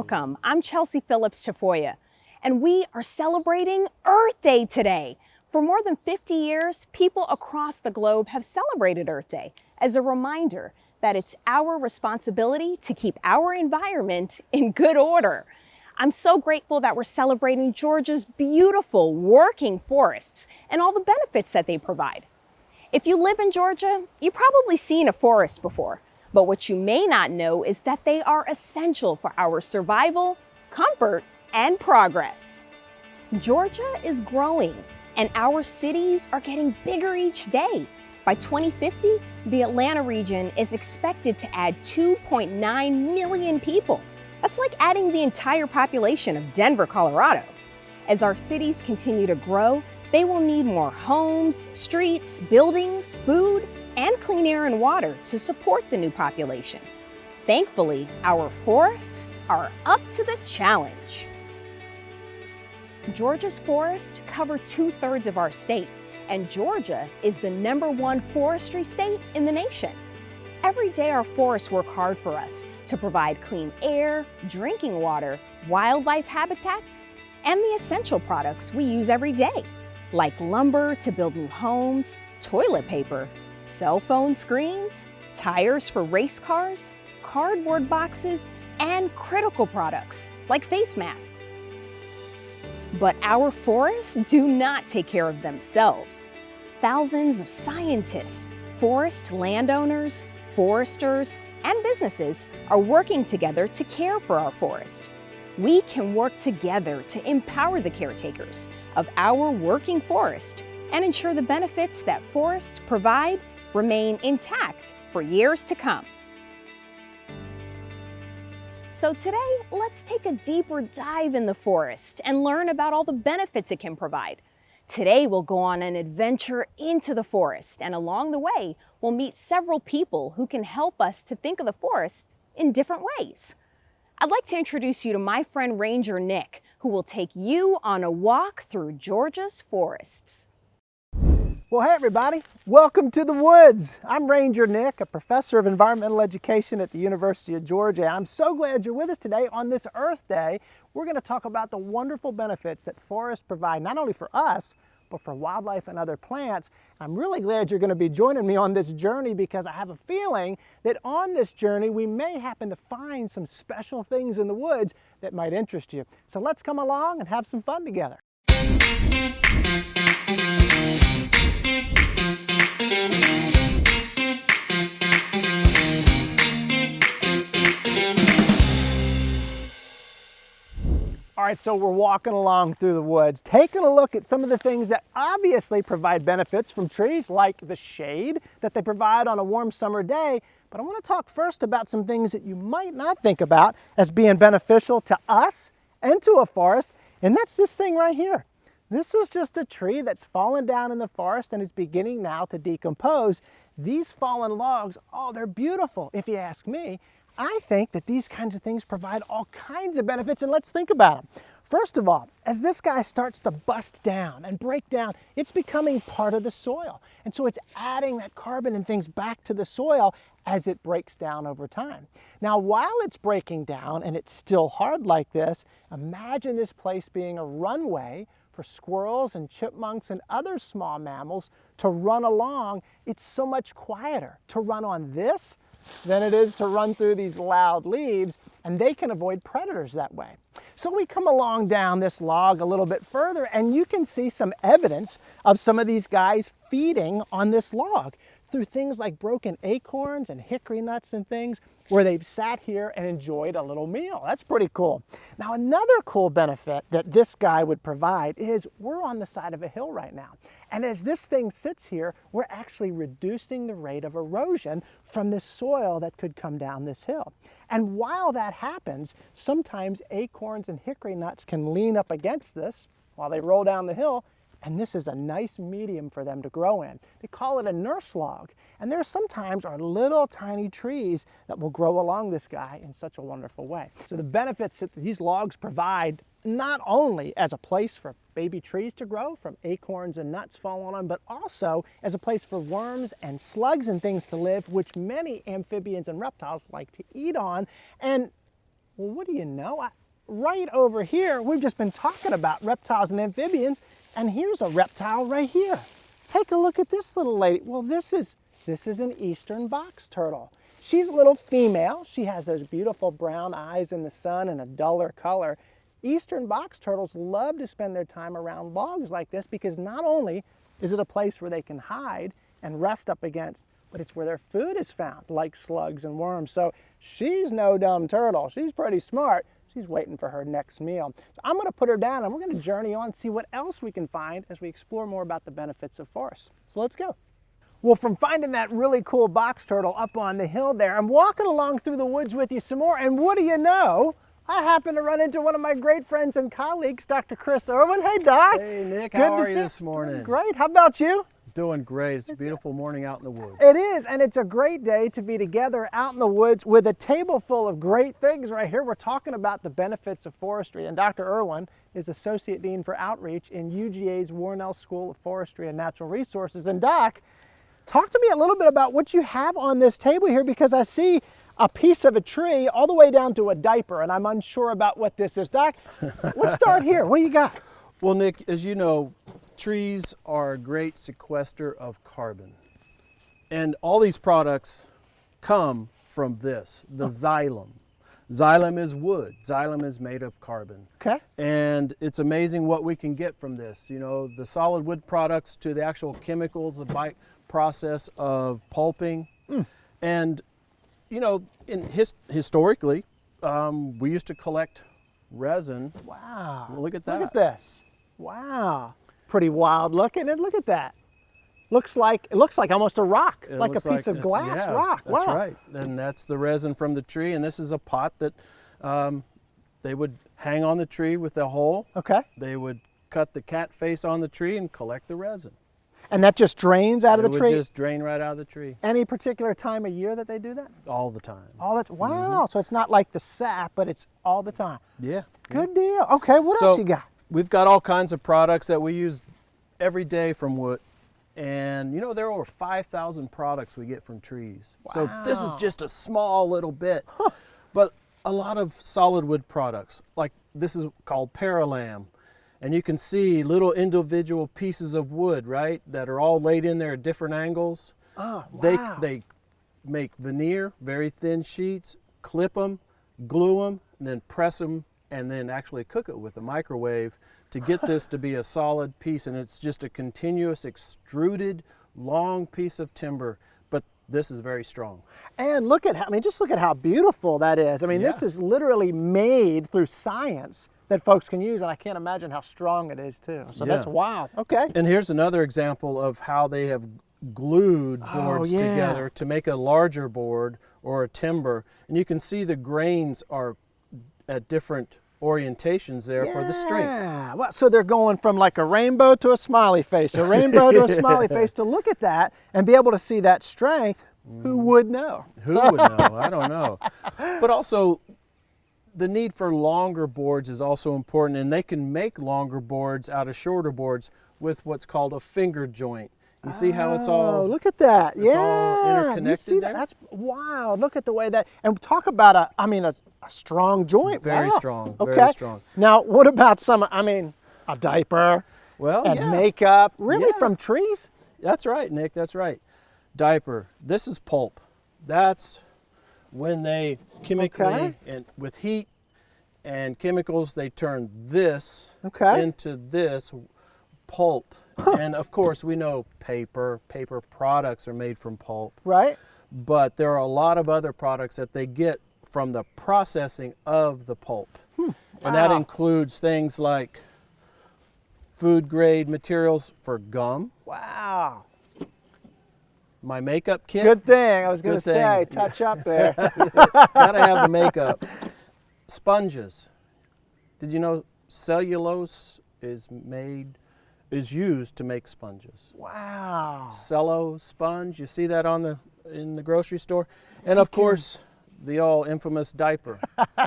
Welcome, I'm Chelsea Phillips Tafoya, and we are celebrating Earth Day today. For more than 50 years, people across the globe have celebrated Earth Day as a reminder that it's our responsibility to keep our environment in good order. I'm so grateful that we're celebrating Georgia's beautiful working forests and all the benefits that they provide. If you live in Georgia, you've probably seen a forest before. But what you may not know is that they are essential for our survival, comfort, and progress. Georgia is growing, and our cities are getting bigger each day. By 2050, the Atlanta region is expected to add 2.9 million people. That's like adding the entire population of Denver, Colorado. As our cities continue to grow, they will need more homes, streets, buildings, food, and clean air and water to support the new population. Thankfully, our forests are up to the challenge. Georgia's forests cover 2/3 of our state, and Georgia is the #1 forestry state in the nation. Every day our forests work hard for us to provide clean air, drinking water, wildlife habitats, and the essential products we use every day, like lumber to build new homes, toilet paper, cell phone screens, tires for race cars, cardboard boxes, and critical products like face masks. But our forests do not take care of themselves. Thousands of scientists, forest landowners, foresters, and businesses are working together to care for our forest. We can work together to empower the caretakers of our working forest and ensure the benefits that forests provide remain intact for years to come. So today, let's take a deeper dive in the forest and learn about all the benefits it can provide. Today, we'll go on an adventure into the forest, and along the way, we'll meet several people who can help us to think of the forest in different ways. I'd like to introduce you to my friend Ranger Nick, who will take you on a walk through Georgia's forests. Well, hey everybody, welcome to the woods. I'm Ranger Nick, a professor of environmental education at the University of Georgia. I'm so glad you're with us today on this Earth Day. We're going to talk about the wonderful benefits that forests provide, not only for us, but for wildlife and other plants. I'm really glad you're going to be joining me on this journey because I have a feeling that on this journey we may happen to find some special things in the woods that might interest you. So let's come along and have some fun together. All right, so we're walking along through the woods, taking a look at some of the things that obviously provide benefits from trees, like the shade that they provide on a warm summer day. But I want to talk first about some things that you might not think about as being beneficial to us and to a forest, and that's this thing right here. This is just a tree that's fallen down in the forest and is beginning now to decompose. These fallen logs, oh, they're beautiful, if you ask me. I think that these kinds of things provide all kinds of benefits, and let's think about them. First of all, as this guy starts to bust down and break down, it's becoming part of the soil. And so it's adding that carbon and things back to the soil as it breaks down over time. Now, while it's breaking down and it's still hard like this, imagine this place being a runway for squirrels and chipmunks and other small mammals to run along. It's so much quieter to run on this than it is to run through these loud leaves, and they can avoid predators that way. So we come along down this log a little bit further, and you can see some evidence of some of these guys feeding on this log through things like broken acorns and hickory nuts and things, where they've sat here and enjoyed a little meal. That's pretty cool. Now, another cool benefit that this guy would provide is we're on the side of a hill right now. And as this thing sits here, we're actually reducing the rate of erosion from this soil that could come down this hill. And while that happens, sometimes acorns and hickory nuts can lean up against this while they roll down the hill, and this is a nice medium for them to grow in. They call it a nurse log. And there sometimes are little tiny trees that will grow along this guy in such a wonderful way. So the benefits that these logs provide, not only as a place for baby trees to grow from acorns and nuts falling on, but also as a place for worms and slugs and things to live, which many amphibians and reptiles like to eat on. And Well, what do you know? Right over here, we've just been talking about reptiles and amphibians, and here's a reptile right here. Take a look at this little lady. Well, this is an eastern box turtle. She's a little female. She has those beautiful brown eyes in the sun and a duller color. Eastern box turtles love to spend their time around logs like this because not only is it a place where they can hide and rest up against, but it's where their food is found, like slugs and worms. So she's no dumb turtle. She's pretty smart. She's waiting for her next meal. So I'm going to put her down and we're going to journey on, see what else we can find as we explore more about the benefits of forests. So let's go. Well, from finding that really cool box turtle up on the hill there, I'm walking along through the woods with you some more, and what do you know? I happen to run into one of my great friends and colleagues, Dr. Chris Irwin. Hey, Doc. Hey, Nick. Good How are to you see this morning? Great. How about you? Doing great. It's a beautiful morning out in the woods. It is, and it's a great day to be together out in the woods with a table full of great things right here. We're talking about the benefits of forestry, and Dr. Irwin is Associate Dean for Outreach in UGA's Warnell School of Forestry and Natural Resources. And Doc, talk to me a little bit about what you have on this table here, because I see a piece of a tree all the way down to a diaper, and I'm unsure about what this is. Doc, let's start here. What do you got? Well, Nick, as you know, trees are a great sequester of carbon. And all these products come from this, the xylem. Xylem is wood. Xylem is made of carbon. Okay. And it's amazing what we can get from this. You know, the solid wood products to the actual chemicals, the process of pulping. And, you know, historically, we used to collect resin. Wow. Look at that. Look at this. Wow. Pretty wild looking, and look at that. It looks like almost a rock, like a piece of glass rock. That's wow. right. And that's the resin from the tree. And this is a pot that they would hang on the tree with a hole. Okay. They would cut the cat face on the tree and collect the resin. And that just drains out of the tree? It would just drain right out of the tree. Any particular time of year that they do that? All the time. All the wow. So it's not like the sap, but it's all the time. Yeah. Good deal. Okay, what else you got? We've got all kinds of products that we use every day from wood. And you know, there are over 5,000 products we get from trees. Wow. So this is just a small little bit. But a lot of solid wood products, like this is called paralam. And you can see little individual pieces of wood, right, that are all laid in there at different angles. Oh, wow. They make veneer, very thin sheets, clip them, glue them, and then press them, and then actually cook it with a microwave to get this to be a solid piece. And it's just a continuous extruded long piece of timber, but this is very strong. And look at how, just look at how beautiful that is. This is literally made through science that folks can use, and I can't imagine how strong it is too. So that's wild. Okay. And here's another example of how they have glued boards together to make a larger board or a timber. And you can see the grains are at different orientations there for the strength. Yeah. Well, so they're going from like a rainbow to a smiley face, a rainbow to a smiley face. To look at that and be able to see that strength, who would know? Who would know? I don't know. But also, the need for longer boards is also important, and they can make longer boards out of shorter boards with what's called a finger joint. You see how it's all, look at that. It's all interconnected you see there? That's wow. Look at the way that, and talk about a strong joint. Very wow. strong, Okay. very strong. Now, what about a diaper and makeup? Really, from trees? That's right, Nick, that's right. Diaper, this is pulp. That's when they chemically, and with heat and chemicals, they turn this into this pulp. And of course, we know paper products are made from pulp. Right. But there are a lot of other products that they get from the processing of the pulp. And that includes things like food grade materials for gum. Wow. My makeup kit. Good thing. I was going to say, touch up there. Gotta have the makeup. Sponges. Did you know cellulose is used to make sponges? Wow. Cello sponge. You see that in the grocery store? And of course, the all infamous diaper.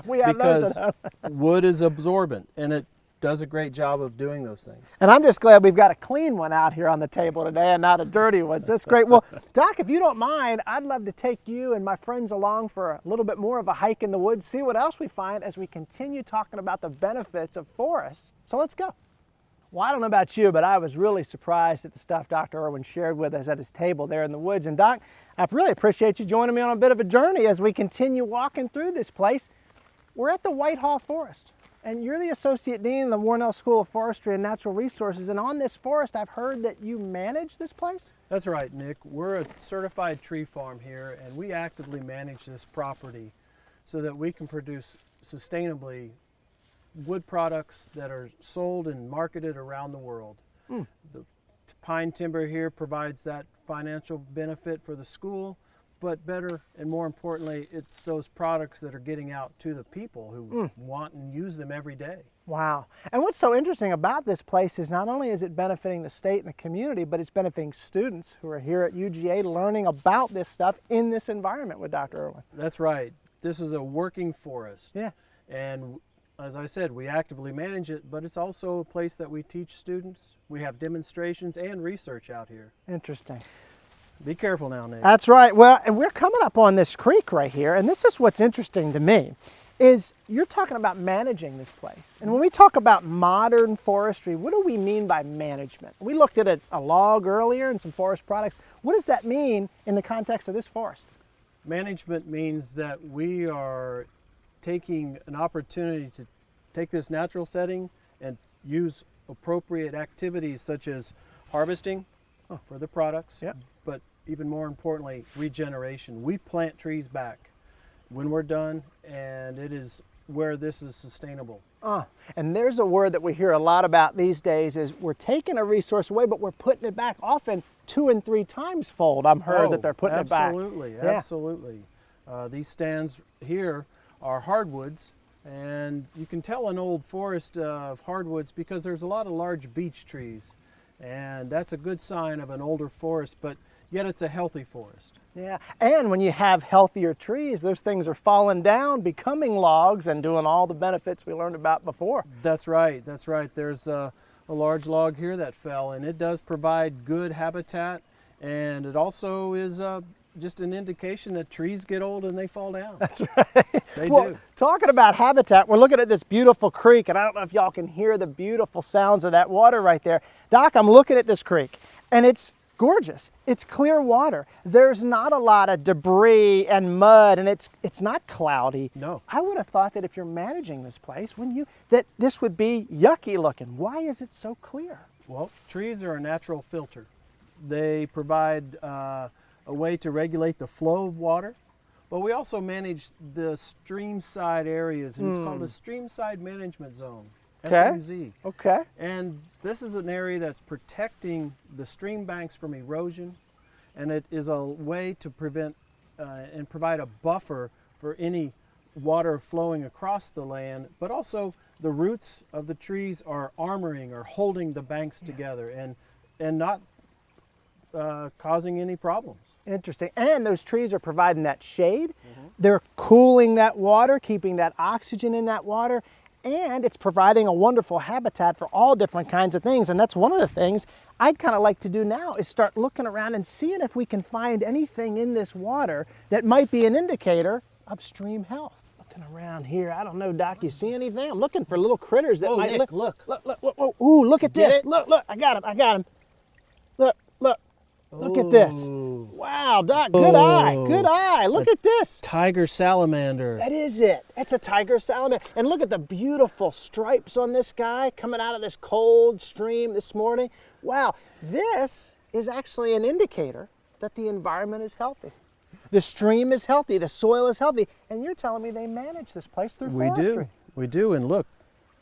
We have because those at home. wood is absorbent, and does a great job of doing those things. And I'm just glad we've got a clean one out here on the table today and not a dirty one. So that's great. Well, Doc, if you don't mind, I'd love to take you and my friends along for a little bit more of a hike in the woods, see what else we find as we continue talking about the benefits of forests. So let's go. Well, I don't know about you, but I was really surprised at the stuff Dr. Irwin shared with us at his table there in the woods. And Doc, I really appreciate you joining me on a bit of a journey as we continue walking through this place. We're at the Whitehall Forest, and you're the Associate Dean of the Warnell School of Forestry and Natural Resources. And on this forest, I've heard that you manage this place? That's right, Nick. We're a certified tree farm here, and we actively manage this property so that we can produce sustainably wood products that are sold and marketed around the world. The pine timber here provides that financial benefit for the school, but better and more importantly, it's those products that are getting out to the people who want and use them every day. Wow. And what's so interesting about this place is not only is it benefiting the state and the community, but it's benefiting students who are here at UGA learning about this stuff in this environment with Dr. Irwin. That's right. This is a working forest. Yeah. And as I said, we actively manage it, but it's also a place that we teach students. We have demonstrations and research out here. Interesting. Be careful now, Nick. That's right. Well, and we're coming up on this creek right here, and this is what's interesting to me, is you're talking about managing this place. And when we talk about modern forestry, what do we mean by management? We looked at a log earlier and some forest products. What does that mean in the context of this forest? Management means that we are taking an opportunity to take this natural setting and use appropriate activities such as harvesting for the products, but even more importantly, regeneration. We plant trees back when we're done, and it is where this is sustainable. And there's a word that we hear a lot about these days is we're taking a resource away, but we're putting it back often 2 and 3 times fold. I've heard that they're putting it back. Absolutely, absolutely. These stands here are hardwoods, and you can tell an old forest of hardwoods because there's a lot of large beech trees, and that's a good sign of an older forest, but yet it's a healthy forest. Yeah, and when you have healthier trees, those things are falling down, becoming logs, and doing all the benefits we learned about before. That's right, that's right. There's a large log here that fell, and it does provide good habitat, and it also is just an indication that trees get old and they fall down. That's right. They well, do. Talking about habitat, we're looking at this beautiful creek, and I don't know if y'all can hear the beautiful sounds of that water right there. Doc, I'm looking at this creek, and it's gorgeous. It's clear water. There's not a lot of debris and mud, and it's not cloudy. No. I would have thought that if you're managing this place, that this would be yucky looking. Why is it so clear? Well, trees are a natural filter. They provide a way to regulate the flow of water, but we also manage the stream side areas, and it's called a stream side management zone, SMZ. Okay. And this is an area that's protecting the stream banks from erosion, and it is a way to prevent and provide a buffer for any water flowing across the land, but also the roots of the trees are armoring or holding the banks together and not causing any problems. Interesting. And those trees are providing that shade. They're cooling that water, keeping that oxygen in that water, and it's providing a wonderful habitat for all different kinds of things. And that's one of the things I'd kind of like to do now is start looking around and seeing if we can find anything in this water that might be an indicator of stream health. Looking around here, I don't know, Doc, you see anything? I'm looking for little critters that might Nick, look. Ooh, look at this. Look, I got him. Look at this. Wow, Doc, good eye. Look at this. Tiger salamander. That is it. That's a tiger salamander. And look at the beautiful stripes on this guy coming out of this cold stream this morning. Wow, this is actually an indicator that the environment is healthy. The stream is healthy, the soil is healthy, and you're telling me they manage this place through forestry. We do, and look.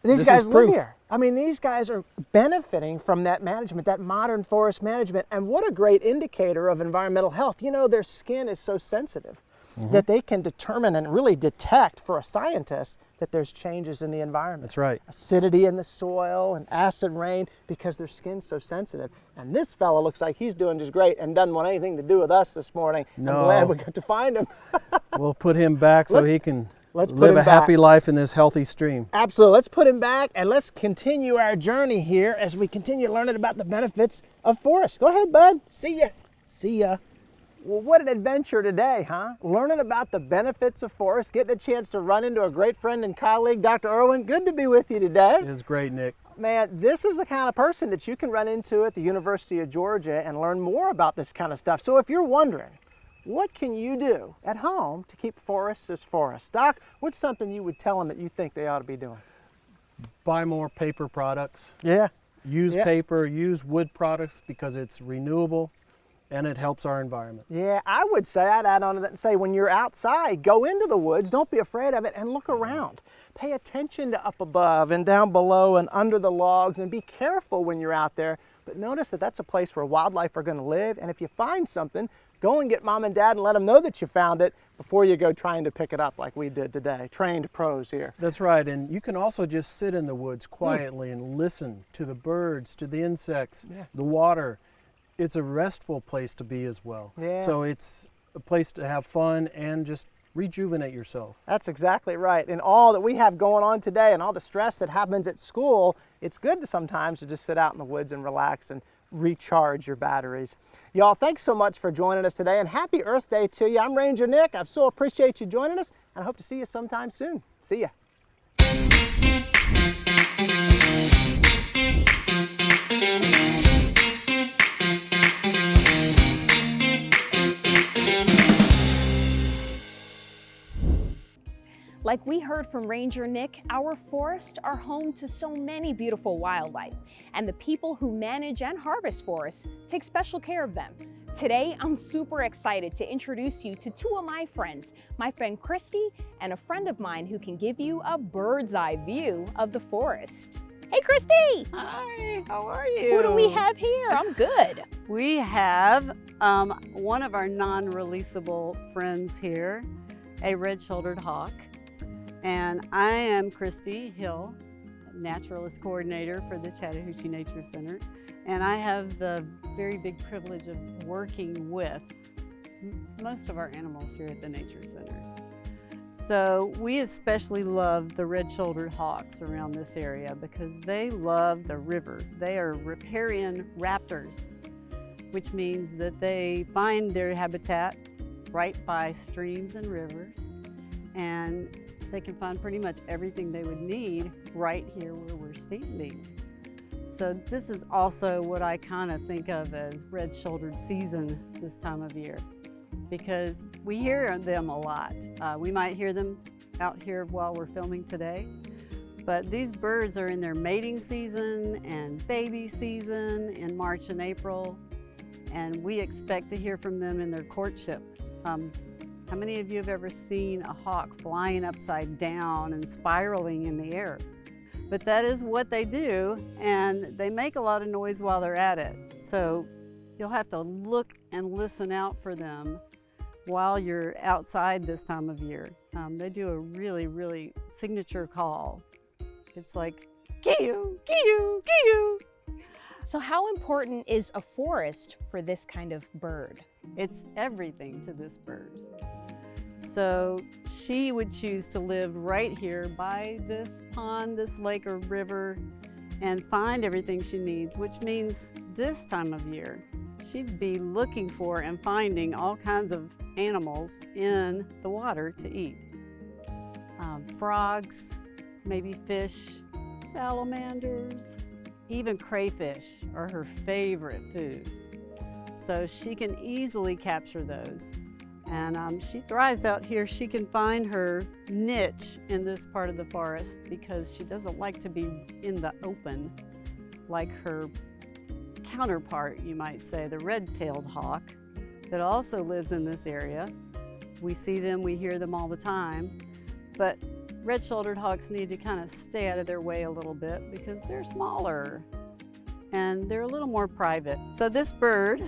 These guys live here. I mean, these guys are benefiting from that management, that modern forest management, and what a great indicator of environmental health. You know, their skin is so sensitive that they can determine and really detect for a scientist that there's changes in the environment. That's right. Acidity in the soil and acid rain because their skin's so sensitive. And this fella looks like he's doing just great and doesn't want anything to do with us this morning. No. I'm glad we got to find him. We'll put him back so he can Let's put live him a back. happy life in this healthy stream. Absolutely. Let's put him back and let's continue our journey here as we continue learning about the benefits of forests. Go ahead, bud. See ya. See ya. Well, what an adventure today, huh? Learning about the benefits of forests, getting a chance to run into a great friend and colleague, Dr. Irwin. Good to be with you today. It was great, Nick. Man, this is the kind of person that you can run into at the University of Georgia and learn more about this kind of stuff. So if you're wondering, what can you do at home to keep forests as forests? Doc, what's something you would tell them that you think they ought to be doing? Buy more paper products. Yeah. Use Yeah. paper, use wood products because it's renewable and it helps our environment. Yeah, I would say, I'd add on to that and say, when you're outside, go into the woods, don't be afraid of it, and look around. Pay attention to up above and down below and under the logs, and be careful when you're out there. But notice that that's a place where wildlife are going to live, and if you find something, go and get mom and dad and let them know that you found it before you go trying to pick it up like we did today. Trained pros here. That's right, and you can also just sit in the woods quietly and listen to the birds, to the insects, the water. It's a restful place to be as well. Yeah. So it's a place to have fun and just rejuvenate yourself. That's exactly right. And all that we have going on today and all the stress that happens at school, it's good to sometimes to just sit out in the woods and relax and recharge your batteries. Y'all, thanks so much for joining us today, and happy Earth Day to you. I'm Ranger Nick. I so appreciate you joining us, and I hope to see you sometime soon. See ya. Like we heard from Ranger Nick, our forests are home to so many beautiful wildlife, and the people who manage and harvest forests take special care of them. Today, I'm super excited to introduce you to two of my friends, my friend Christy and a friend of mine who can give you a bird's eye view of the forest. Hey, Christy! Hi, how are you? Who do we have here? I'm good. We have one of our non-releasable friends here, a red-shouldered hawk. And I am Christy Hill, Naturalist Coordinator for the Chattahoochee Nature Center. And I have the very big privilege of working with most of our animals here at the Nature Center. So we especially love the red-shouldered hawks around this area because they love the river. They are riparian raptors, which means that they find their habitat right by streams and rivers, and they can find pretty much everything they would need right here where we're standing. So this is also what I kind of think of as red-shouldered season this time of year, because we hear them a lot. We might hear them out here while we're filming today, but these birds are in their mating season and baby season in March and April, and we expect to hear from them in their courtship. How many of you have ever seen a hawk flying upside down and spiraling in the air? But that is what they do, and they make a lot of noise while they're at it. So you'll have to look and listen out for them while you're outside this time of year. They do a really, really signature call. It's like, kee-oo, kee-oo, kee-oo. So how important is a forest for this kind of bird? It's everything to this bird. So she would choose to live right here by this pond, this lake or river, and find everything she needs, which means this time of year, she'd be looking for and finding all kinds of animals in the water to eat. Frogs, maybe fish, salamanders, even crayfish are her favorite food. So she can easily capture those. And she thrives out here. She can find her niche in this part of the forest because she doesn't like to be in the open like her counterpart, you might say, the red-tailed hawk that also lives in this area. We see them, we hear them all the time, but red-shouldered hawks need to kind of stay out of their way a little bit because they're smaller and they're a little more private. So this bird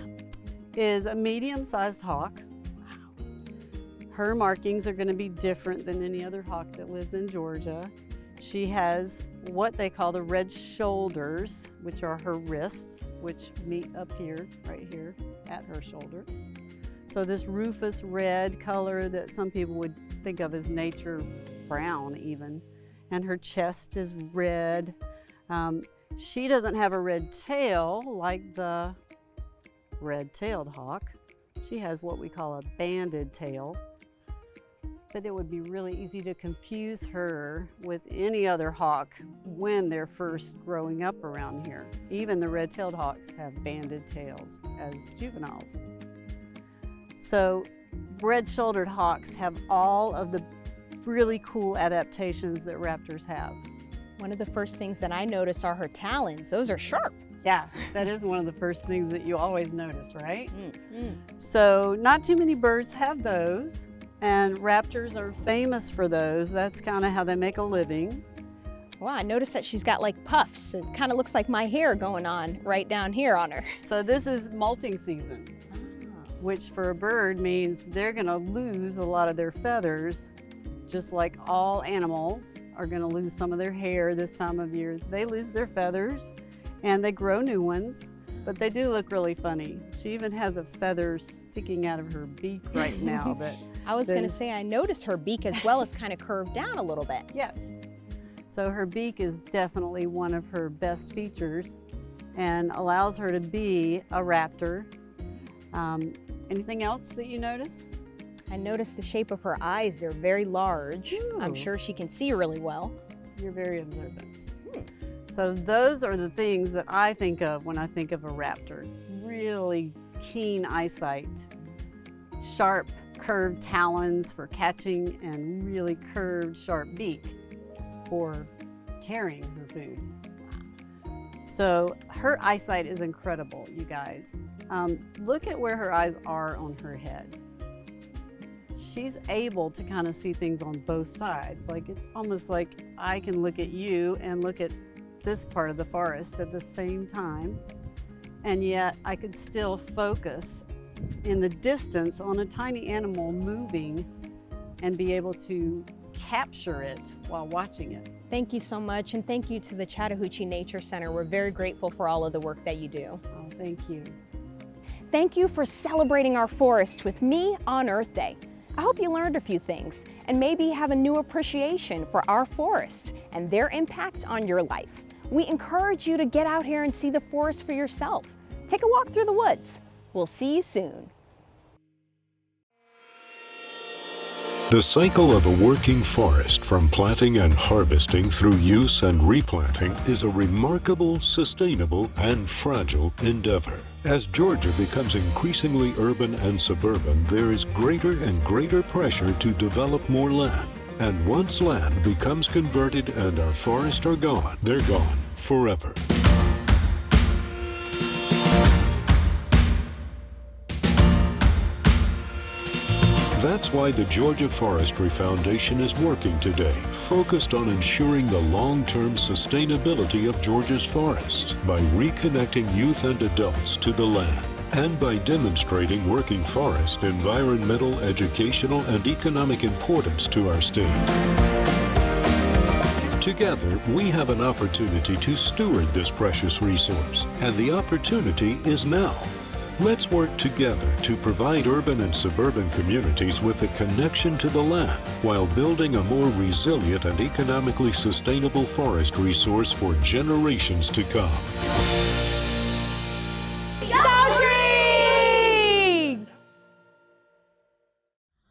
is a medium-sized hawk. Her markings are going to be different than any other hawk that lives in Georgia. She has what they call the red shoulders, which are her wrists, which meet up here, right here, at her shoulder. So this rufous red color that some people would think of as nature brown even. And her chest is red. She doesn't have a red tail like the red-tailed hawk. She has what we call a banded tail. But it would be really easy to confuse her with any other hawk when they're first growing up around here. Even the red-tailed hawks have banded tails as juveniles. So red-shouldered hawks have all of the really cool adaptations that raptors have. One of the first things that I notice are her talons. Those are sharp. Yeah, that is one of the first things that you always notice, right? So not too many birds have those, and raptors are famous for those. That's kind of how they make a living. Wow, I noticed that she's got like puffs. It kind of looks like my hair going on right down here on her. So this is molting season, which for a bird means they're gonna lose a lot of their feathers, just like all animals are gonna lose some of their hair this time of year. They lose their feathers and they grow new ones, but they do look really funny. She even has a feather sticking out of her beak right now. I was gonna say, I noticed her beak as well is kind of curved down a little bit. Yes. So her beak is definitely one of her best features and allows her to be a raptor. Anything else that you notice? I noticed the shape of her eyes. They're very large. Ooh. I'm sure she can see really well. You're very observant. So those are the things that I think of when I think of a raptor. Really keen eyesight, sharp curved talons for catching, and really curved sharp beak for tearing her food. So her eyesight is incredible, you guys. Look at where her eyes are on her head. She's able to kind of see things on both sides. Like it's almost like I can look at you and look at this part of the forest at the same time, and yet I could still focus in the distance on a tiny animal moving and be able to capture it while watching it. Thank you so much, and thank you to the Chattahoochee Nature Center. We're very grateful for all of the work that you do. Oh, thank you. Thank you for celebrating our forest with me on Earth Day. I hope you learned a few things and maybe have a new appreciation for our forest and their impact on your life. We encourage you to get out here and see the forest for yourself. Take a walk through the woods. We'll see you soon. The cycle of a working forest, from planting and harvesting through use and replanting, is a remarkable, sustainable, and fragile endeavor. As Georgia becomes increasingly urban and suburban, there is greater and greater pressure to develop more land. And once land becomes converted and our forests are gone, they're gone forever. That's why the Georgia Forestry Foundation is working today, focused on ensuring the long-term sustainability of Georgia's forests by reconnecting youth and adults to the land, and by demonstrating working forest environmental, educational, and economic importance to our state. Together, we have an opportunity to steward this precious resource, and the opportunity is now. Let's work together to provide urban and suburban communities with a connection to the land while building a more resilient and economically sustainable forest resource for generations to come.